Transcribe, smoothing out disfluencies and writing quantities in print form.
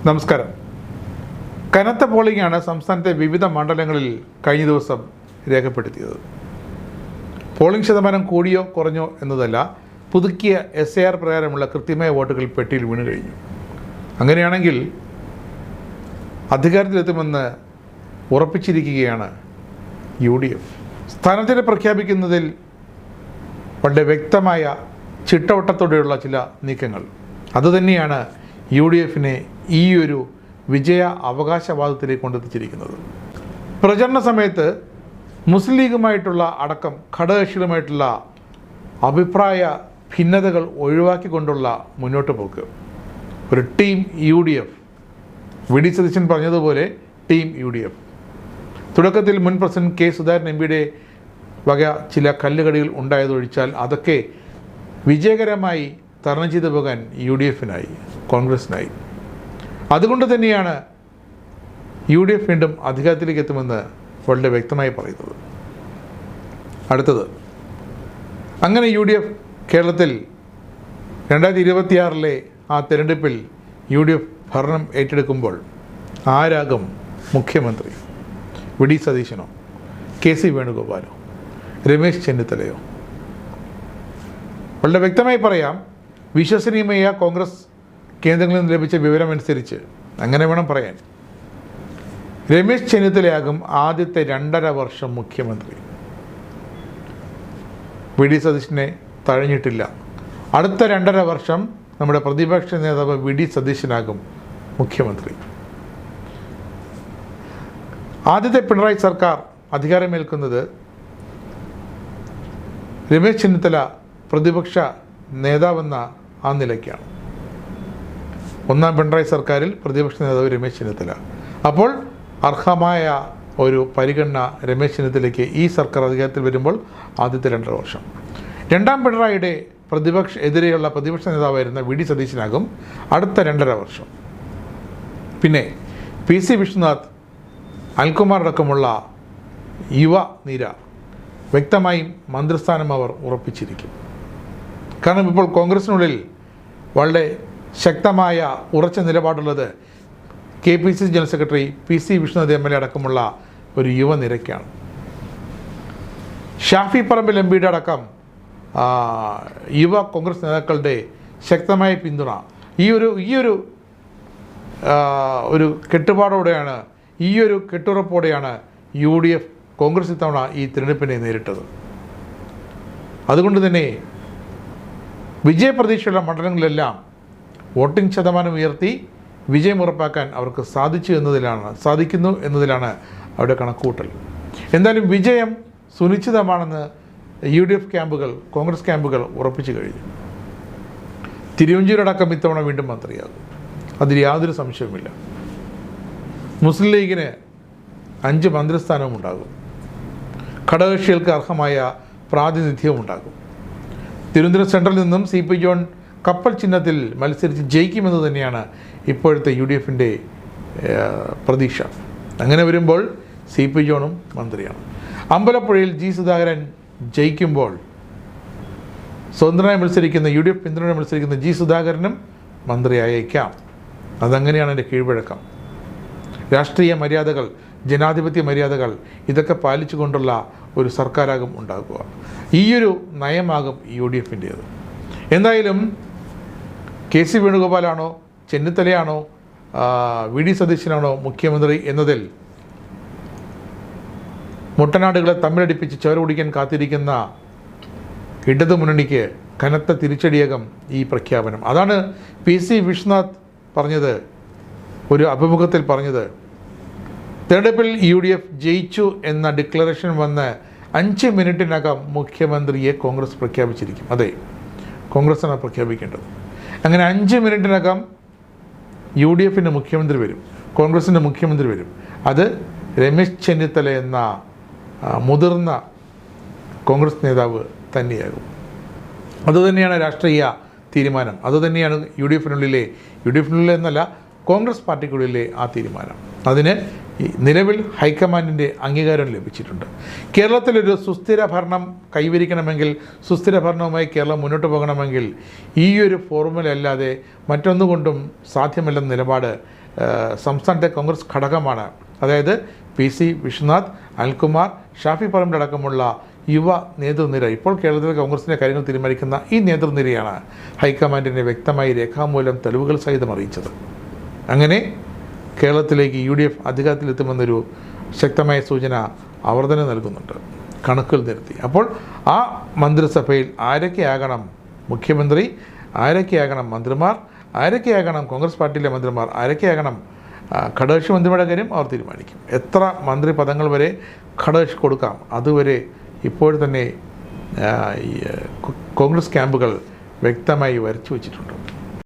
നമസ്കാരം. കനത്ത പോളിംഗാണ് സംസ്ഥാനത്തെ വിവിധ മണ്ഡലങ്ങളിൽ കഴിഞ്ഞ ദിവസം രേഖപ്പെടുത്തിയത്. പോളിംഗ് ശതമാനം കൂടിയോ കുറഞ്ഞോ എന്നതല്ല, പുതുക്കിയ SIR പ്രകാരമുള്ള കൃത്യമായ വോട്ടുകൾ പെട്ടിയിൽ വീണു കഴിഞ്ഞു. അങ്ങനെയാണെങ്കിൽ അധികാരത്തിലെത്തുമെന്ന് ഉറപ്പിച്ചിരിക്കുകയാണ് UDF. സ്ഥാനാർത്ഥിയെ പ്രഖ്യാപിക്കുന്നതിൽ വളരെ വ്യക്തമായ ചിട്ടവട്ടത്തോടെയുള്ള ചില നീക്കങ്ങൾ അതുതന്നെയാണ് UDFനെ ഈ ഒരു വിജയ അവകാശവാദത്തിലേക്ക് കൊണ്ടെത്തിച്ചിരിക്കുന്നത്. പ്രചരണ സമയത്ത് മുസ്ലിം ലീഗുമായിട്ടുള്ള അടക്കം ഘടകകക്ഷികളുമായിട്ടുള്ള അഭിപ്രായ ഭിന്നതകൾ ഒഴിവാക്കിക്കൊണ്ടുള്ള മുന്നോട്ട് പോക്ക്. ഒരു ടീം UDF, VD സതീശൻ പറഞ്ഞതുപോലെ ടീം UDF. തുടക്കത്തിൽ മുൻ പ്രസിഡന്റ് K. സുധാകരൻ MPയുടെ വക ചില കല്ലുകടികൾ ഉണ്ടായതൊഴിച്ചാൽ അതൊക്കെ വിജയകരമായി തരണം ചെയ്തു പോകാൻ UDFനായി, കോൺഗ്രസിനായി. അതുകൊണ്ട് തന്നെയാണ് UDF വീണ്ടും അധികാരത്തിലേക്ക് എത്തുമെന്ന് വളരെ വ്യക്തമായി പറയുന്നത്. അടുത്തത്, അങ്ങനെ UDF കേരളത്തിൽ 2026 ആ തെരഞ്ഞെടുപ്പിൽ UDF ഭരണം ഏറ്റെടുക്കുമ്പോൾ ആരാകും മുഖ്യമന്ത്രി? VD സതീശനോ, KC വേണുഗോപാലോ, Ramesh ചെന്നിത്തലയോ? വളരെ വ്യക്തമായി പറയാം, വിശ്വസനീയമായ കോൺഗ്രസ് കേന്ദ്രങ്ങളിൽ നിന്ന് ലഭിച്ച വിവരമനുസരിച്ച് അങ്ങനെ വേണം പറയാൻ, രമേശ് ചെന്നിത്തലയാകും ആദ്യത്തെ 2.5 വർഷം മുഖ്യമന്ത്രി. VD സതീശനെ തഴഞ്ഞിട്ടില്ല. അടുത്ത 2.5 വർഷം നമ്മുടെ പ്രതിപക്ഷ നേതാവ് VD സതീശനാകും മുഖ്യമന്ത്രി. ആദ്യത്തെ പിണറായി സർക്കാർ അധികാരമേൽക്കുന്നത് രമേശ് ചെന്നിത്തല പ്രതിപക്ഷ നേതാവെന്ന ആ നിലയ്ക്കാണ്. ഒന്നാം പിണറായി സർക്കാരിൽ പ്രതിപക്ഷ നേതാവ് രമേശ് ചെന്നിത്തല. അപ്പോൾ അർഹമായ ഒരു പരിഗണന രമേശ് ചെന്നിത്തലയ്ക്ക് ഈ സർക്കാർ അധികാരത്തിൽ വരുമ്പോൾ ആദ്യത്തെ 2.5 വർഷം. രണ്ടാം പിണറായിയുടെ എതിരെയുള്ള പ്രതിപക്ഷ നേതാവായിരുന്ന VD സതീശനാകും അടുത്ത 2.5 വർഷം. പിന്നെ PC വിശ്വനാഥ്, അനിൽകുമാർ അടക്കമുള്ള യുവ നിര വ്യക്തമായും മന്ത്രിസ്ഥാനം അവർ ഉറപ്പിച്ചിരിക്കും. കാരണം ഇപ്പോൾ കോൺഗ്രസിനുള്ളിൽ വളരെ ശക്തമായ ഉറച്ച നിലപാടുള്ളത് KPCC general secretary PC Vishwanath MLA അടക്കമുള്ള ഒരു യുവനിരയ്ക്കാണ്. ഷാഫി പറമ്പിൽ MPയുടെ അടക്കം യുവ കോൺഗ്രസ് നേതാക്കളുടെ ശക്തമായ പിന്തുണ ഒരു കെട്ടുപാടോടെയാണ്, കെട്ടുറപ്പോടെയാണ് UDF കോൺഗ്രസ് ഇത്തവണ ഈ തിരഞ്ഞെടുപ്പിനെ നേരിട്ടത്. അതുകൊണ്ട് തന്നെ വിജയപ്രതീക്ഷയുള്ള മണ്ഡലങ്ങളിലെല്ലാം വോട്ടിംഗ് ശതമാനം ഉയർത്തി വിജയം ഉറപ്പാക്കാൻ അവർക്ക് സാധിക്കുന്നു എന്നതിലാണ് അവരുടെ കണക്കുകൂട്ടൽ. എന്തായാലും വിജയം സുനിശ്ചിതമാണെന്ന് UDF ക്യാമ്പുകൾ, കോൺഗ്രസ് ക്യാമ്പുകൾ ഉറപ്പിച്ചു കഴിഞ്ഞു. തിരുവഞ്ചൂരടക്കം ഇത്തവണ വീണ്ടും മന്ത്രിയാകും, അതിൽ യാതൊരു സംശയവുമില്ല. മുസ്ലിം ലീഗിന് 5 മന്ത്രിസ്ഥാനവും ഉണ്ടാകും. ഘടകകക്ഷികൾക്ക് അർഹമായ പ്രാതിനിധ്യവും ഉണ്ടാകും. തിരുവനന്തപുരം സെൻട്രലിൽ നിന്നും CP ജോൺ കപ്പൽ ചിഹ്നത്തിൽ മത്സരിച്ച് ജയിക്കുമെന്ന് തന്നെയാണ് ഇപ്പോഴത്തെ UDFൻ്റെ പ്രതീക്ഷ. അങ്ങനെ വരുമ്പോൾ CP ജോണും മന്ത്രിയാണ്. അമ്പലപ്പുഴയിൽ G. സുധാകരൻ ജയിക്കുമ്പോൾ സ്വതന്ത്രനായി മത്സരിക്കുന്ന UDF പിന്തുണ മത്സരിക്കുന്ന G. സുധാകരനും മന്ത്രിയായേക്കാം. അതങ്ങനെയാണ് എൻ്റെ കീഴ്വഴക്കം. രാഷ്ട്രീയ മര്യാദകൾ, ജനാധിപത്യ മര്യാദകൾ ഇതൊക്കെ പാലിച്ചുകൊണ്ടുള്ള ഒരു സർക്കാരാകും ഉണ്ടാകുക. ഈയൊരു നയമാകും UDFൻ്റേത്. എന്തായാലും KC വേണുഗോപാലാണോ, ചെന്നിത്തലയാണോ, VD സതീശനാണോ മുഖ്യമന്ത്രി എന്നതിൽ മുട്ടനാടുകളെ തമ്മിലടിപ്പിച്ച് ചോര കുടിക്കാൻ കാത്തിരിക്കുന്ന ഇടതു മുന്നണിക്ക് കനത്ത തിരിച്ചടിയാകും ഈ പ്രഖ്യാപനം. അതാണ് PC വിശ്വനാഥ് പറഞ്ഞത്, ഒരു അഭിമുഖത്തിൽ പറഞ്ഞത്. തെരഞ്ഞെടുപ്പിൽ UDF ജയിച്ചു എന്ന ഡിക്ലറേഷൻ വന്ന് 5 മിനിറ്റിനകം മുഖ്യമന്ത്രിയെ കോൺഗ്രസ് പ്രഖ്യാപിച്ചിരിക്കും. അതെ, കോൺഗ്രസ്സാണ് പ്രഖ്യാപിക്കേണ്ടത്. അങ്ങനെ 5 മിനിറ്റിനകം UDFൻ്റെ മുഖ്യമന്ത്രി വരും, കോൺഗ്രസിൻ്റെ മുഖ്യമന്ത്രി വരും. അത് രമേശ് ചെന്നിത്തല എന്ന മുതിർന്ന കോൺഗ്രസ് നേതാവ് തന്നെയാകും. അതുതന്നെയാണ് രാഷ്ട്രീയ തീരുമാനം. അതുതന്നെയാണ് UDFനുള്ളിലെ എന്നല്ല, കോൺഗ്രസ് പാർട്ടിക്കുള്ളിലെ ആ തീരുമാനം. അതിന് നിലവിൽ ഹൈക്കമാൻഡിൻ്റെ അംഗീകാരം ലഭിച്ചിട്ടുണ്ട്. കേരളത്തിലൊരു സുസ്ഥിര ഭരണം കൈവരിക്കണമെങ്കിൽ, സുസ്ഥിര ഭരണവുമായി കേരളം മുന്നോട്ട് പോകണമെങ്കിൽ ഈ ഒരു ഫോർമുല അല്ലാതെ മറ്റൊന്നുകൊണ്ടും സാധ്യമല്ലെന്ന നിലപാട് സംസ്ഥാനത്തെ കോൺഗ്രസ് ഘടകമാണ്. അതായത് PC വിശ്വനാഥ്, അനിൽകുമാർ, ഷാഫി പറമ്പിലടക്കമുള്ള യുവ നേതൃനിര. ഇപ്പോൾ കേരളത്തിലെ കോൺഗ്രസിൻ്റെ കാര്യങ്ങൾ തീരുമാനിക്കുന്ന ഈ നേതൃനിരയാണ് ഹൈക്കമാൻഡിനെ വ്യക്തമായി രേഖാമൂലം തെളിവുകൾ സഹിതം അറിയിച്ചത്. അങ്ങനെ കേരളത്തിലേക്ക് UDF അധികാരത്തിലെത്തുമെന്നൊരു ശക്തമായ സൂചന അവർ തന്നെ നൽകുന്നുണ്ട്, കണക്കുകൾ നിരത്തി. അപ്പോൾ ആ മന്ത്രിസഭയിൽ ആരൊക്കെയാകണം മുഖ്യമന്ത്രി, ആരൊക്കെയാകണം മന്ത്രിമാർ, ആരൊക്കെയാകണം കോൺഗ്രസ് പാർട്ടിയിലെ മന്ത്രിമാർ, ആരൊക്കെയാകണം ഘടകകക്ഷി മന്ത്രിമാരുടെ കാര്യം അവർ തീരുമാനിക്കും. എത്ര മന്ത്രി പദങ്ങൾ വരെ ഘടകകക്ഷി കൊടുക്കാം അതുവരെ ഇപ്പോൾ തന്നെ കോൺഗ്രസ് ക്യാമ്പുകൾ വ്യക്തമായി വരച്ചു വച്ചിട്ടുണ്ട്.